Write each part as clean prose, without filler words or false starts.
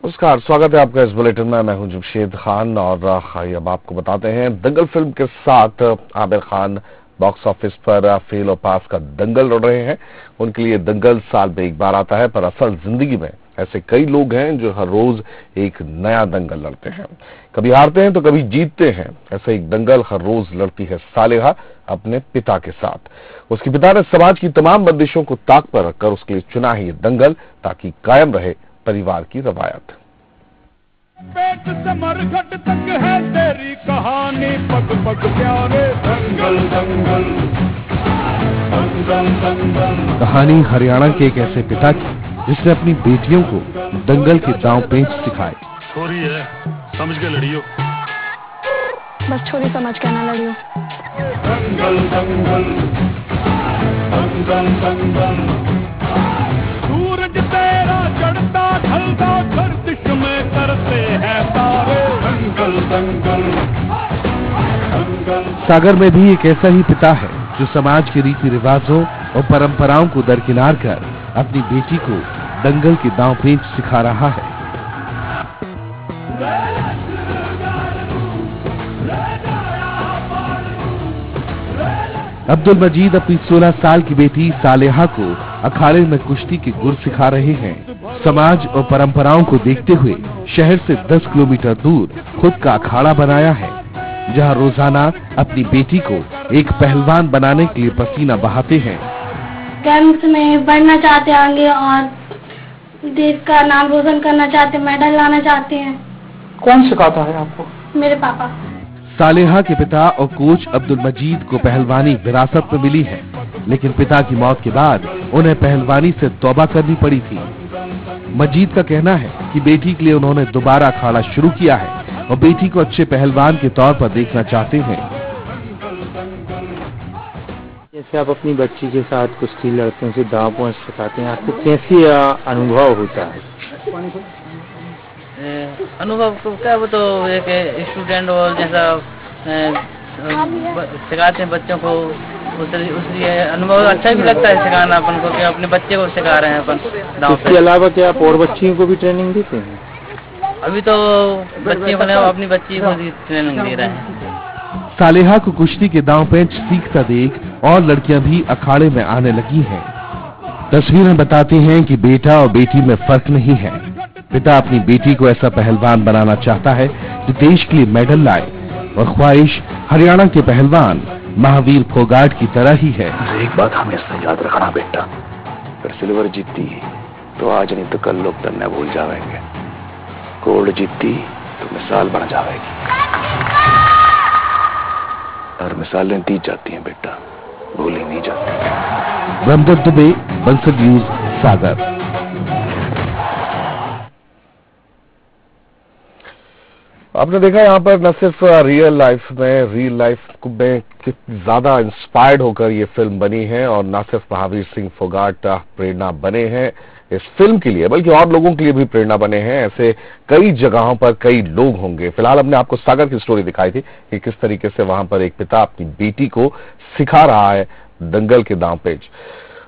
नमस्कार, स्वागत है आपका इस बुलेटिन में। मैं हूं जमशेद खान और अब आपको बताते हैं दंगल फिल्म के साथ आमिर खान बॉक्स ऑफिस पर फेल और पास का दंगल लड़ रहे हैं। उनके लिए दंगल साल में एक बार आता है, पर असल जिंदगी में ऐसे कई लोग हैं जो हर रोज एक नया दंगल लड़ते हैं। कभी हारते हैं तो कभी जीतते हैं। ऐसे एक दंगल हर रोज लड़ती है सालेहा अपने पिता के साथ। उसके पिता ने समाज की तमाम बंदिशों को ताक पर रखकर उसके लिए चुना है ये दंगल, ताकि कायम रहे परिवार की रवायत। पेट से मरघट तक है तेरी कहानी, पग पग प्यारे दंगल दंगल दंगल दंगल। कहानी हरियाणा के एक ऐसे पिता की जिसने अपनी बेटियों को दंगल के दांव पेंच सिखाए। छोरी है, समझ के लड़ियो। बस छोरी समझ के ना लड़ियो। दंगल दंगल दंगल दंगल। सूरज तेरा चढ़ता ढलता गर्दिश में करते हैं तारे, दंगल दंगल दंगल। सागर में भी एक ऐसा ही पिता है जो समाज के रीति रिवाजों और परंपराओं को दरकिनार कर अपनी बेटी को दंगल के दांव पेंच सिखा रहा है। अब्दुल मजीद अपनी 16 साल की बेटी सालेहा को अखाड़े में कुश्ती के गुर सिखा रहे हैं। समाज और परंपराओं को देखते हुए शहर से 10 किलोमीटर दूर खुद का अखाड़ा बनाया है, जहां रोजाना अपनी बेटी को एक पहलवान बनाने के लिए पसीना बहाते हैं। गेम्स में बढ़ना चाहते हैं आगे और देश का नाम रोशन करना चाहते हैं, मेडल लाना चाहते हैं। कौन सिखाता है आपको? मेरे पापा। सालेहा के पिता और कोच अब्दुल मजीद को पहलवानी विरासत में मिली है, लेकिन पिता की मौत के बाद उन्हें पहलवानी से तौबा करनी पड़ी थी। मजीद का कहना है कि बेटी के लिए उन्होंने दोबारा अखाड़ा शुरू किया है और बेटी को अच्छे पहलवान के तौर पर देखना चाहते हैं। जैसे आप अपनी बच्ची के साथ कुश्ती लड़ते हैं, उसे दांव पेंच सिखाते हैं, आपको कैसी अनुभव होता है? अनुभव तो क्या, वो तो एक स्टूडेंट और जैसा सिखाते हैं बच्चों को, उसलिए अनुभव अच्छा भी लगता है सिखाना अपन को, कि अपने बच्चे को सिखा रहे हैं अपन। इसके अलावा क्या आप और बच्चियों को भी ट्रेनिंग देते हैं? अभी तो बच्चे बने, अपनी बच्ची को भी ट्रेनिंग दे रहे हैं। सालेहा को कुश्ती के दांव पेंच सीखता देख और लड़कियां भी अखाड़े में आने लगी हैं। तस्वीरें बताती हैं कि बेटा और बेटी में फर्क नहीं है। पिता अपनी बेटी को ऐसा पहलवान बनाना चाहता है जो देश के लिए मेडल लाए, और ख्वाहिश हरियाणा के पहलवान महावीर फोगाट की तरह ही है। एक बात हमेशा याद रखना बेटा, अगर सिल्वर जीती तो आज नहीं तो कल लोग तन्ने भूल जाएंगे, गोल्ड जीती तो मिसाल बन जाएगी, और मिसालें दी जाती हैं बेटा, भूली नहीं जाती। ब्रह्मदत्त दुबे, बंसल न्यूज, सागर। आपने देखा यहाँ पर न सिर्फ रियल लाइफ में कितनी ज्यादा इंस्पायर्ड होकर ये फिल्म बनी है, और न सिर्फ महावीर सिंह फोगाट प्रेरणा बने हैं इस फिल्म के लिए, बल्कि और लोगों के लिए भी प्रेरणा बने हैं। ऐसे कई जगहों पर कई लोग होंगे। फिलहाल हमने आपको सागर की स्टोरी दिखाई थी कि किस तरीके से वहां पर एक पिता अपनी बेटी को सिखा रहा है दंगल के दांव पेंच।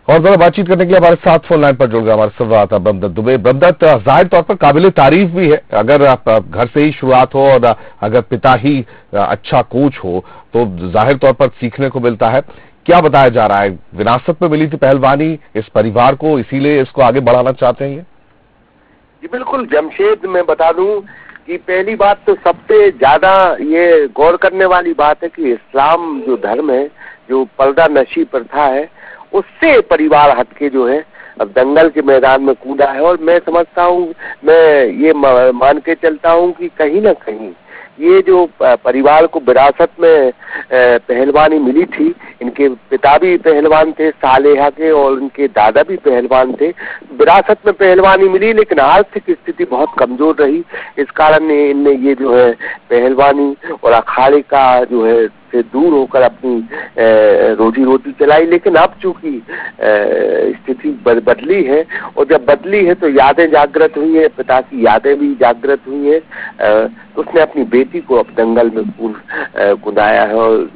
और जरा बातचीत करने के लिए हमारे साथ फोन लाइन पर जुड़ गया हमारे संवाददाता ब्रह्मदत्त दुबे। ब्रह्मदत्त, जाहिर तौर पर काबिले तारीफ भी है, अगर आप घर से ही शुरुआत हो और अगर पिता ही अच्छा कोच हो तो जाहिर तौर पर सीखने को मिलता है। क्या बताया जा रहा है, विरासत में मिली थी पहलवानी इस परिवार को, इसीलिए इसको आगे बढ़ाना चाहते हैं? जी बिल्कुल जमशेद, मैं बता दूं कि पहली बात तो सबसे ज्यादा ये गौर करने वाली बात है कि इस्लाम जो धर्म है, जो पर्दा नशी प्रथा है, उससे परिवार हटके जो है अब दंगल के मैदान में कूदा है। और मैं समझता हूँ, मैं ये मान के चलता हूँ कि कहीं ना कहीं ये जो परिवार को विरासत में पहलवानी मिली थी, इनके पिता भी पहलवान थे सालेहा के, और इनके दादा भी पहलवान थे, विरासत में पहलवानी मिली, लेकिन आर्थिक स्थिति बहुत कमजोर रही। इस कारण इनने ये जो है पहलवानी और अखाड़े का जो है से दूर होकर अपनी रोजी रोटी चलाई। लेकिन अब चूंकि स्थिति बदली है, और जब बदली है तो यादें जागृत हुई है, पिता की यादें भी जागृत हुई है, तो उसने अपनी बेटी को अब दंगल में कूदाया है, और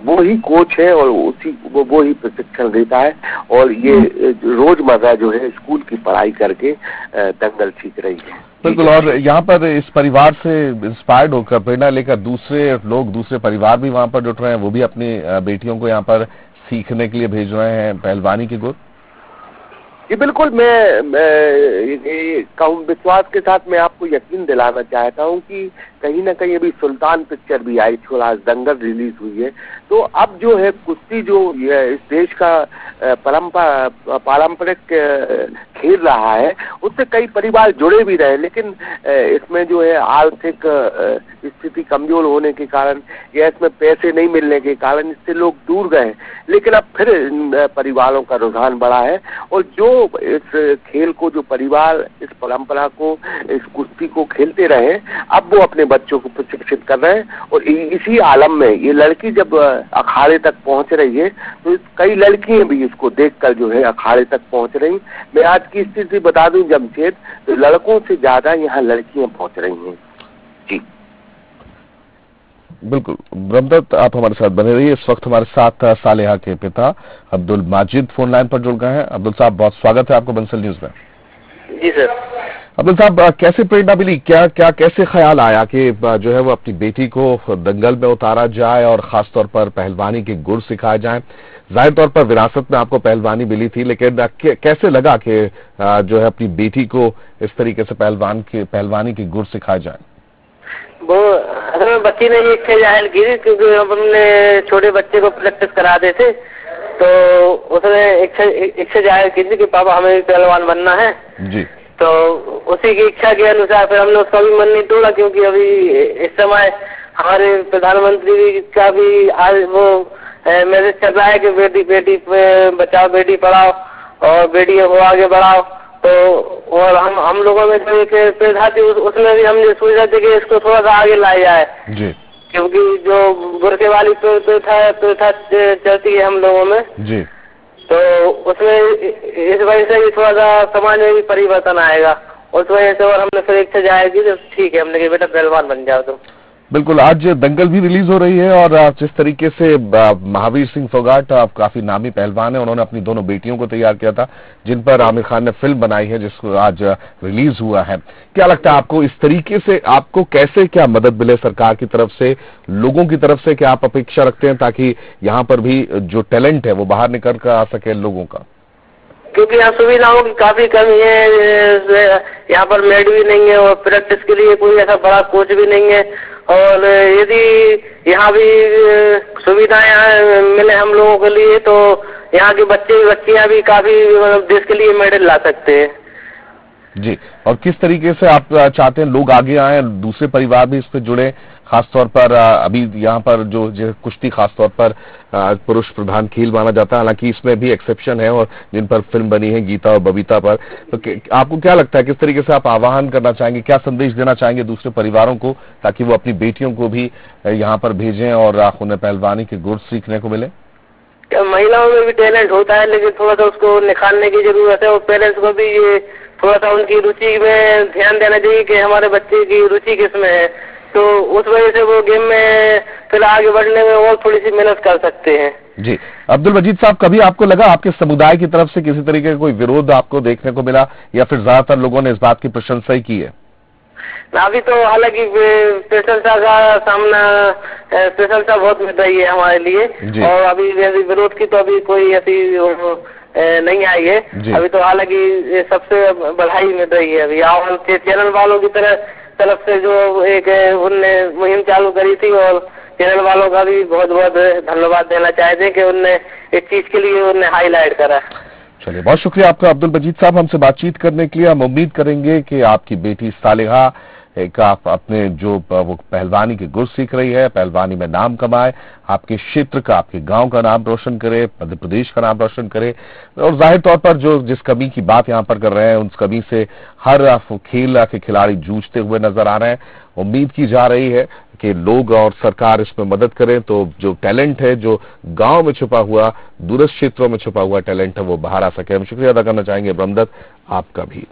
वो ही कोच है और वो ही प्रशिक्षण देता है, और ये रोजमर्रा जो है स्कूल की पढ़ाई करके दंगल सीख रही है। बिल्कुल। और यहाँ पर इस परिवार से इंस्पायर्ड होकर प्रेरणा लेकर दूसरे लोग, दूसरे परिवार भी वहां पर जुट रहे हैं, वो भी अपनी बेटियों को यहाँ पर सीखने के लिए भेज रहे हैं पहलवानी के गुर। जी बिल्कुल, मैं कहूँ विश्वास के साथ मैं आपको यकीन दिलाना चाहता हूँ कि कहीं ना कहीं अभी सुल्तान पिक्चर भी आई थी और आज दंगल रिलीज हुई है, तो अब जो है कुश्ती जो इस देश का पारंपरिक खेल रहा है उससे कई परिवार जुड़े भी रहे, लेकिन इसमें जो है आर्थिक स्थिति कमजोर होने के कारण या इसमें पैसे नहीं मिलने के कारण इससे लोग दूर गए, लेकिन अब फिर इन परिवारों का रुझान बढ़ा है और जो इस खेल को, जो परिवार इस परंपरा को, इस कुश्ती को खेलते रहे, अब वो अपने बच्चों को प्रशिक्षित कर रहे हैं। और इसी आलम में ये लड़की जब अखाड़े तक पहुंच रही है तो कई लड़कियां भी इसको देखकर जो है अखाड़े तक पहुंच रही। मैं आज की स्थिति बता दूं जमशेद, तो लड़कों से ज्यादा यहाँ लड़कियां पहुंच रही हैं। जी बिल्कुल। ब्रह्मदत्त, आप हमारे साथ बने रहिए। इस वक्त हमारे साथ सालेहा के पिता अब्दुल माजिद फोन लाइन पर जुड़ गए हैं। अब्दुल साहब, बहुत स्वागत है आपको बंसल न्यूज में। जी सर। अब्दुल साहब, कैसे प्रेरणा मिली, कैसे ख्याल आया कि जो है वो अपनी बेटी को दंगल में उतारा जाए और खासतौर पर पहलवानी के गुर सिखाए जाए? जाहिर तौर पर विरासत में आपको पहलवानी मिली थी, लेकिन कैसे लगा कि जो है अपनी बेटी को इस तरीके से पहलवानी के गुर सिखाए जाए? वो असल में बच्ची ने ये इच्छा जाहिर की थी, क्योंकि हम अपने छोटे बच्चे को प्रैक्टिस कराते थे, तो उसने इच्छा जाहिर की थी कि पापा हमें पहलवान बनना है जी। तो उसी की इच्छा के अनुसार फिर हमने उसका भी मन नहीं तोड़ा, क्योंकि अभी इस समय हमारे प्रधानमंत्री का भी आज वो मैसेज चल रहा है कि बेटी बेटी बचाओ, बेटी पढ़ाओ और बेटियों को आगे बढ़ाओ। तो और हम लोगों में जो एक प्रथा थी उसमें भी हमने सोचा था कि इसको थोड़ा सा आगे लाया जाए जी, क्योंकि जो गुरके वाली प्रथा चलती है हम लोगों में जी, तो उसमें इस वजह से भी थोड़ा सा समाज में भी परिवर्तन आएगा, उस वजह से। और हमने फिर इच्छा जाहिर की तो ठीक है, हमने कहा बेटा पहलवान बन जाओ तुम। बिल्कुल। आज दंगल भी रिलीज हो रही है और जिस तरीके से महावीर सिंह फोगाट काफी नामी पहलवान है, उन्होंने अपनी दोनों बेटियों को तैयार किया था, जिन पर आमिर खान ने फिल्म बनाई है जिसको आज रिलीज हुआ है। क्या लगता है आपको, इस तरीके से आपको कैसे क्या मदद मिले सरकार की तरफ से, लोगों की तरफ से? क्या आप अपेक्षा रखते हैं ताकि यहाँ पर भी जो टैलेंट है वो बाहर निकल कर आ सके लोगों का? क्योंकि यहाँ सुविधाओं की काफी कमी है, यहाँ पर मेड भी नहीं है और प्रैक्टिस के लिए कोई ऐसा बड़ा कोच भी नहीं है। और यदि यहाँ भी सुविधाएं मिले हम लोगों के लिए तो यहाँ के बच्चियां भी काफी देश के लिए मेडल ला सकते हैं जी। और किस तरीके से आप चाहते हैं लोग आगे आए, दूसरे परिवार भी इस पे जुड़े? खासतौर पर अभी यहाँ पर जो कुश्ती खासतौर पर पुरुष प्रधान खेल माना जाता है, हालांकि इसमें भी एक्सेप्शन है और जिन पर फिल्म बनी है गीता और बबीता पर, तो आपको क्या लगता है किस तरीके से आप आह्वान करना चाहेंगे, क्या संदेश देना चाहेंगे दूसरे परिवारों को ताकि वो अपनी बेटियों को भी यहाँ पर भेजें और उन्हें पहलवानी के गुर सीखने को मिले? महिलाओं में भी टैलेंट होता है, लेकिन थोड़ा सा उसको निखारने की जरूरत है और पेरेंट्स को भी ये थोड़ा सा उनकी रुचि में ध्यान देना चाहिए कि हमारे बच्चे की रुचि किसमें है, तो उस वजह से वो गेम में फिर आगे बढ़ने में और थोड़ी सी मेहनत कर सकते हैं जी। अब्दुल मजीद साहब, कभी आपको लगा आपके समुदाय की तरफ से किसी तरीके का कोई विरोध आपको देखने को मिला या फिर ज्यादातर लोगों ने इस बात की प्रशंसा ही की है? अभी तो हालांकि प्रशंसा का सामना, प्रशंसा बहुत मिल रही है हमारे लिए, और अभी विरोध की तो अभी कोई ऐसी नहीं आई है अभी तो। हालांकि सबसे बधाई मिल रही है अभी आवाम के चैनल वालों की तरफ से जो एक उनने मुहिम चालू करी थी, और चैनल वालों का भी बहुत बहुत धन्यवाद देना चाहते हैं कि उनने इस चीज के लिए उन्हें हाईलाइट करा। चलिए, बहुत शुक्रिया आपका अब्दुल मजीद साहब हमसे बातचीत करने के लिए। हम उम्मीद करेंगे कि आपकी बेटी सालेहा आप अपने जो वो पहलवानी के गुर सीख रही है, पहलवानी में नाम कमाए, आपके क्षेत्र का, आपके गांव का नाम रोशन करे, मध्य प्रदेश का नाम रोशन करे। और जाहिर तौर पर जो जिस कमी की बात यहां पर कर रहे हैं उस कमी से हर खेल के खिलाड़ी जूझते हुए नजर आ रहे हैं। उम्मीद की जा रही है कि लोग और सरकार इसमें मदद करें तो जो टैलेंट है, जो गांव में छुपा हुआ, दूरस्थ क्षेत्रों में छुपा हुआ टैलेंट है, वो बाहर आ सके। हम शुक्रिया अदा करना चाहेंगे ब्रह्मदत्त आपका भी।